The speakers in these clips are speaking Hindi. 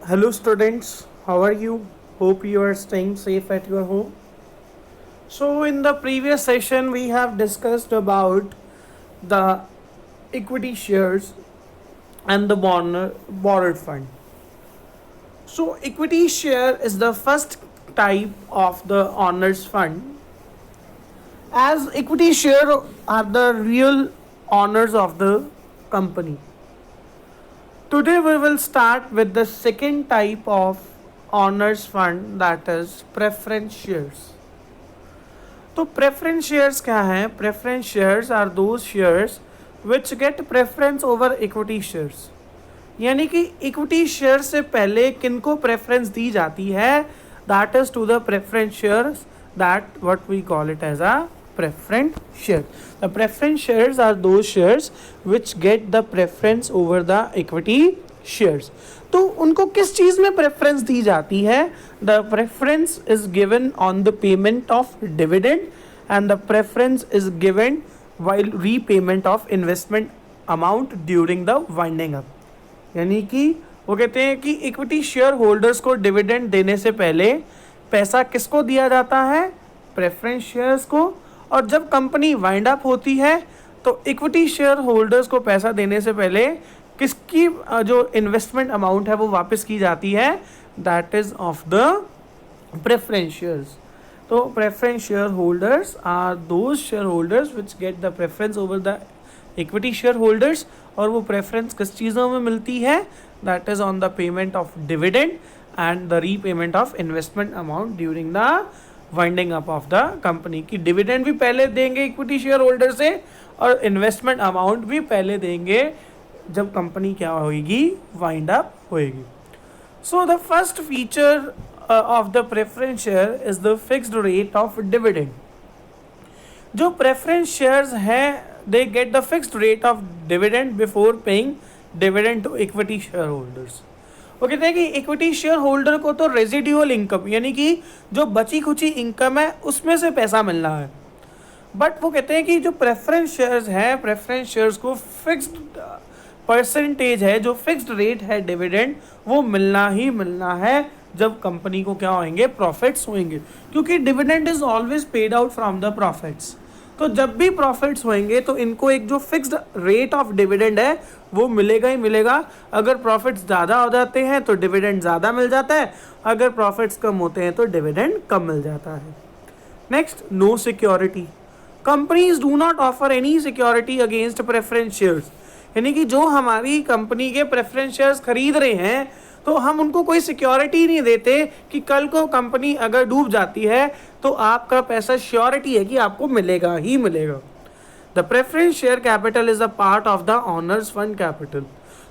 Hello, students. How are you? Hope you are staying safe at your home. So, in the previous session, we have discussed about the equity shares and the borrowed fund. So, equity share is the first type of the owners fund, as equity share are the real owners of the company. Today we will start with the second type of owners fund, that is preference shares. तो preference shares क्या हैं? Preference shares are those shares which get preference over equity shares. यानी कि इक्विटी शेयर से पहले किनको प्रेफरेंस दी जाती है, that is to the preference shares, that what we call it as a preference share. The preference shares are those shares which get the preference over the equity shares. तो उनको किस चीज में प्रेफरेंस दी जाती है? The preference is given on the payment of dividend and the preference is given while repayment of investment amount during the winding up. यानी कि वो कहते हैं कि इक्विटी शेयर होल्डर्स को डिविडेंड देने से पहले पैसा किसको दिया जाता है? प्रेफरेंस शेयर्स को। और जब कंपनी वाइंड अप होती है तो इक्विटी शेयर होल्डर्स को पैसा देने से पहले किसकी जो इन्वेस्टमेंट अमाउंट है वो वापस की जाती है, that is of the preference shares. तो preference shareholders are those shareholders which get the preference over the equity shareholders. और वो प्रेफरेंस किस चीज़ों में मिलती है? That is on the payment of dividend and the repayment of investment amount during the winding up of the company. की डिविडेंड भी पहले देंगे इक्विटी शेयर होल्डर से और इन्वेस्टमेंट अमाउंट भी पहले देंगे जब कंपनी क्या होगी? वाइंड अप होएगी. So the first feature of the preference share is the fixed rate of dividend. जो प्रेफरेंस शेयर्स हैं they get the fixed rate of dividend before paying dividend to equity shareholders. वो कहते हैं कि इक्विटी शेयर होल्डर को तो रेजिडुअल इनकम यानी कि जो बची खुची इनकम है उसमें से पैसा मिलना है. बट वो कहते हैं कि जो प्रेफरेंस शेयर्स हैं, प्रेफरेंस शेयर्स को फिक्स्ड परसेंटेज है, जो फिक्स्ड रेट है डिविडेंड, वो मिलना ही मिलना है जब कंपनी को क्या होंगे? प्रॉफिट्स होंगे. क्योंकि dividend is always paid out from the profits. तो जब भी प्रॉफिट्स होंगे तो इनको एक जो फिक्स्ड रेट ऑफ डिविडेंड है वो मिलेगा ही मिलेगा. अगर प्रॉफिट्स ज़्यादा हो जाते हैं तो डिविडेंड ज़्यादा मिल जाता है, अगर प्रॉफिट्स कम होते हैं तो डिविडेंड कम मिल जाता है. Next, no security. Companies do not offer any security against preference shares. यानी कि जो हमारी कंपनी के प्रेफरेंस शेयर्स खरीद रहे हैं तो हम उनको कोई सिक्योरिटी नहीं देते कि कल को कंपनी अगर डूब जाती है तो आपका पैसा श्योरिटी है कि आपको मिलेगा ही मिलेगा. The preference share capital is a part of the honours fund capital.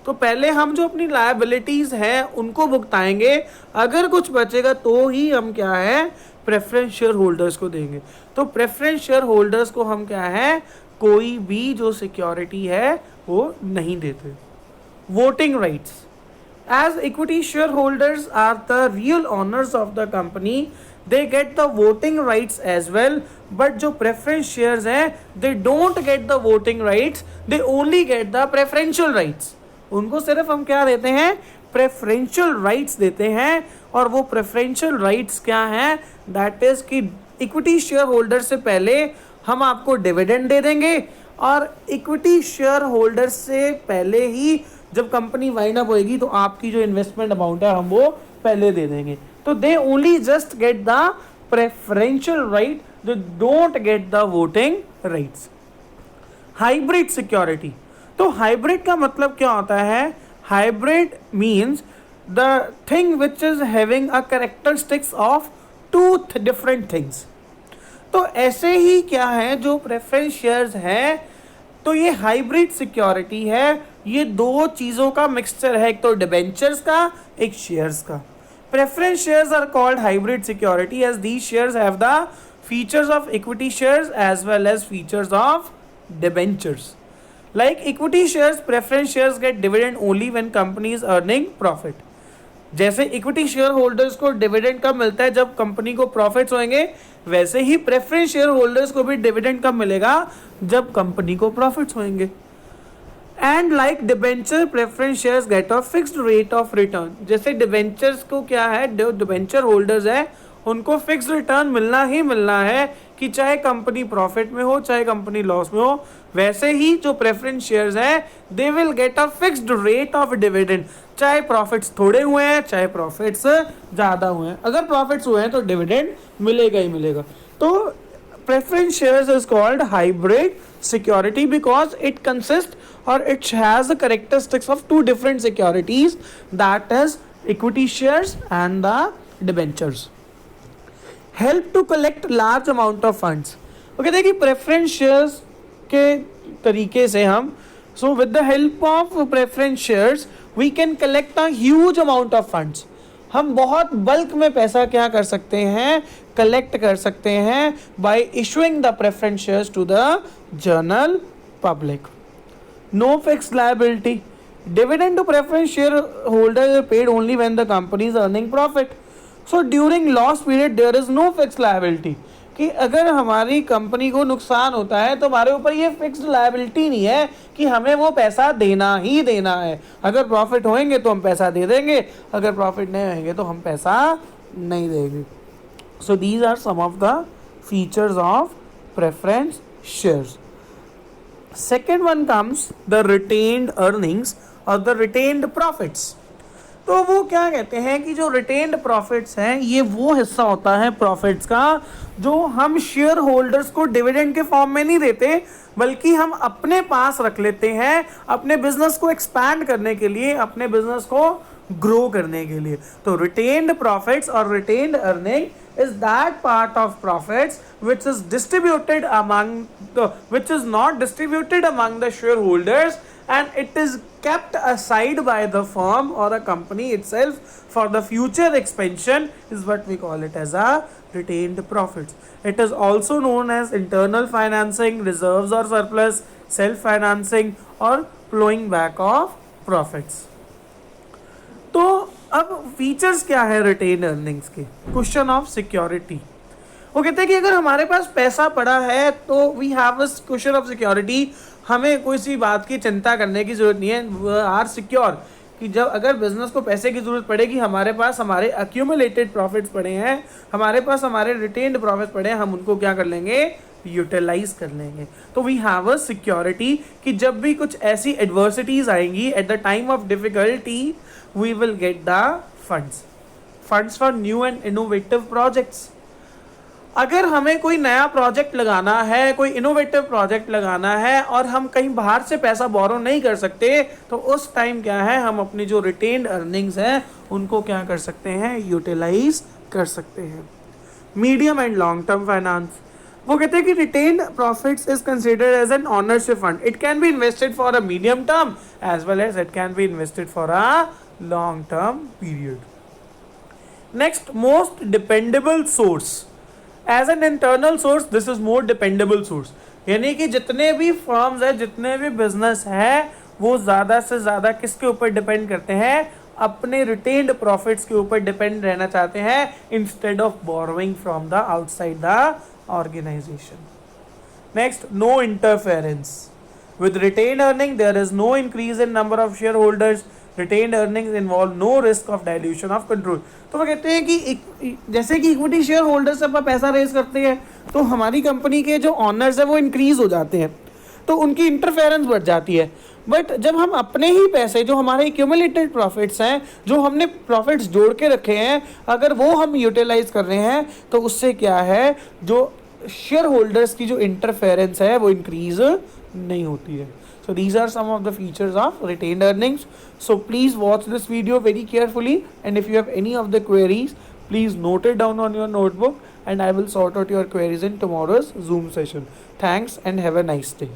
तो पहले हम जो अपनी लायबिलिटीज हैं उनको भुगताएंगे, अगर कुछ बचेगा तो ही हम क्या है? प्रेफरेंस शेयर होल्डर्स को देंगे. तो प्रेफरेंस शेयर होल्डर्स को हम क्या है? कोई भी जो सिक्योरिटी है वो नहीं देते. Voting rights. As equity shareholders are the real owners of the company, they get the voting rights as well. But जो preference shares हैं, they don't get the voting rights. They only get the preferential rights. उनको सिर्फ हम क्या देते हैं? preferential rights देते हैं. और वो preferential rights क्या हैं? That is कि equity shareholder से पहले हम आपको dividend दे देंगे और equity shareholder से पहले ही जब कंपनी वाइंड अप होएगी तो आपकी जो इन्वेस्टमेंट अमाउंट है हम वो पहले दे देंगे. तो they only just get the preferential right, they don't get the voting rights. Hybrid security. तो हाइब्रिड का मतलब क्या होता है? Hybrid means the thing which is having a characteristics of two different things. तो ऐसे ही क्या है जो प्रेफरेंस शेयर्स हैं, तो ये हाइब्रिड सिक्योरिटी है. ये दो चीज़ों का मिक्सचर है, एक तो डिबेंचर्स का, एक शेयर्स का. Preference shares are called hybrid security as these shares have the features of equity shares as well as features of debentures. Like equity shares, preference shares get dividend only when company is earning profit. जैसे इक्विटी शेयर होल्डर्स को डिविडेंड कब मिलता है? जब कंपनी को प्रॉफिट्स होंगे. वैसे ही प्रेफरेंस शेयर होल्डर्स को भी डिविडेंड कब मिलेगा? जब कंपनी को प्रॉफिट्स होंगे. And like debenture preference shares get a fixed rate of return, जैसे डिबेंचर्स को क्या है, जो डिबेंचर होल्डर्स है उनको फिक्स रिटर्न मिलना ही मिलना है, कि चाहे कंपनी प्रॉफिट में हो चाहे कंपनी लॉस में हो, वैसे ही जो प्रेफरेंस शेयर्स हैं they will get a fixed rate of dividend, चाहे प्रॉफिट्स थोड़े हुए हैं चाहे प्रॉफिट्स ज़्यादा हुए हैं, अगर प्रॉफिट्स हुए हैं तो डिविडेंड मिलेगा ही मिलेगा। तो preference shares is called hybrid security because it consists or it has the characteristics of two different securities, that is equity shares and the debentures. Help to collect large amount of funds. वो कहते हैं कि preference shares के तरीके से हम with the help of preference shares we can collect a huge amount of funds. हम बहुत बल्क में पैसा क्या कर सकते हैं, कलेक्ट कर सकते हैं by issuing the preference shares to the general public. No fixed liability, dividend to preference shareholder are paid only when the company is earning profit. So during loss period there is no fixed liability, कि अगर हमारी कंपनी को नुकसान होता है तो हमारे ऊपर ये फिक्स्ड लायबिलिटी नहीं है कि हमें वो पैसा देना ही देना है, अगर प्रॉफिट होएंगे तो हम पैसा दे देंगे, अगर प्रॉफिट नहीं होंगे तो हम पैसा नहीं देंगे। So these are some of the features of preference shares. Second one comes the retained earnings और द रिटेन्ड प्रॉफिट्स। तो वो क्या कहते हैं कि जो रिटेन्ड प्रॉफिट्स हैं ये वो हिस्सा होता है प्रॉफिट्स का जो हम शेयर होल्डर्स को डिविडेंड के फॉर्म में नहीं देते, बल्कि हम अपने पास रख लेते हैं अपने बिजनेस को एक्सपैंड करने के लिए, अपने बिजनेस को ग्रो करने के लिए। तो रिटेन्ड प्रॉफिट्स और retained earning is that part of profits which is distributed among the which is not distributed among the shareholders and it is kept aside by the firm or a company itself for the future expansion is what we call it as a retained profits. It is also known as internal financing, reserves or surplus, self financing or plowing back of profits. तो अब फीचर्स क्या है रिटेन अर्निंग्स के? Question of security. वो कहते हैं कि अगर हमारे पास पैसा पड़ा है तो we have a question of security, हमें कोई सी बात की चिंता करने की जरूरत नहीं है, वी आर सिक्योर कि जब अगर बिजनेस को पैसे की जरूरत पड़ेगी, हमारे पास हमारे अक्यूमुलेटेड प्रॉफिट्स पड़े हैं, हमारे पास हमारे रिटेन्ड प्रॉफिट्स पड़े हैं, हम उनको क्या कर लेंगे, यूटिलाइज कर लेंगे। तो वी हैव अ सिक्योरिटी कि जब भी कुछ ऐसी एडवर्सिटीज आएंगी at the time of difficulty we will get the funds for new and innovative projects. अगर हमें कोई नया प्रोजेक्ट लगाना है, कोई इनोवेटिव प्रोजेक्ट लगाना है और हम कहीं बाहर से पैसा बोरो नहीं कर सकते, तो उस टाइम क्या है, हम अपनी जो रिटेन्ड अर्निंग्स हैं उनको क्या कर सकते हैं, यूटिलाइज कर सकते हैं। Medium and long term finance. वो कहते हैं कि retained profits is considered as an ownership fund. It can be invested for a medium term as well as it can be invested for a long term period. Next, most dependable source. As an internal source this is more dependable source, यानी कि जितने भी फर्म्स है, जितने भी बिजनेस है, वो ज़्यादा से ज़्यादा किसके ऊपर डिपेंड करते हैं, अपने रिटेन्ड प्रॉफिट्स के ऊपर डिपेंड रहना चाहते हैं instead of borrowing from the outside the organization. Next, no interference. With retained earning, there is no increase in number of shareholders. Retained earnings involve no risk of dilution of control. तो वो कहते हैं कि जैसे कि इक्विटी शेयर होल्डर से अपन पैसा रेज करते हैं तो हमारी कंपनी के जो ऑनर्स है वो इंक्रीज हो जाते हैं, तो उनकी इंटरफेरेंस बढ़ जाती है। बट जब हम अपने ही पैसे, जो हमारे एक्यूमुलेटेड प्रॉफिट्स हैं, जो हमने प्रॉफिट्स जोड़ के रखे हैं, अगर वो हम यूटिलाइज कर रहे हैं तो उससे क्या है, जो शेयर होल्डर्स की जो इंटरफेरेंस है वो इंक्रीज नहीं होती है। So these are some of the features of retained earnings. So please watch this video very carefully, and if you have any of the queries, please note it down on your notebook and I will sort out your queries in tomorrow's Zoom session. Thanks and have a nice day.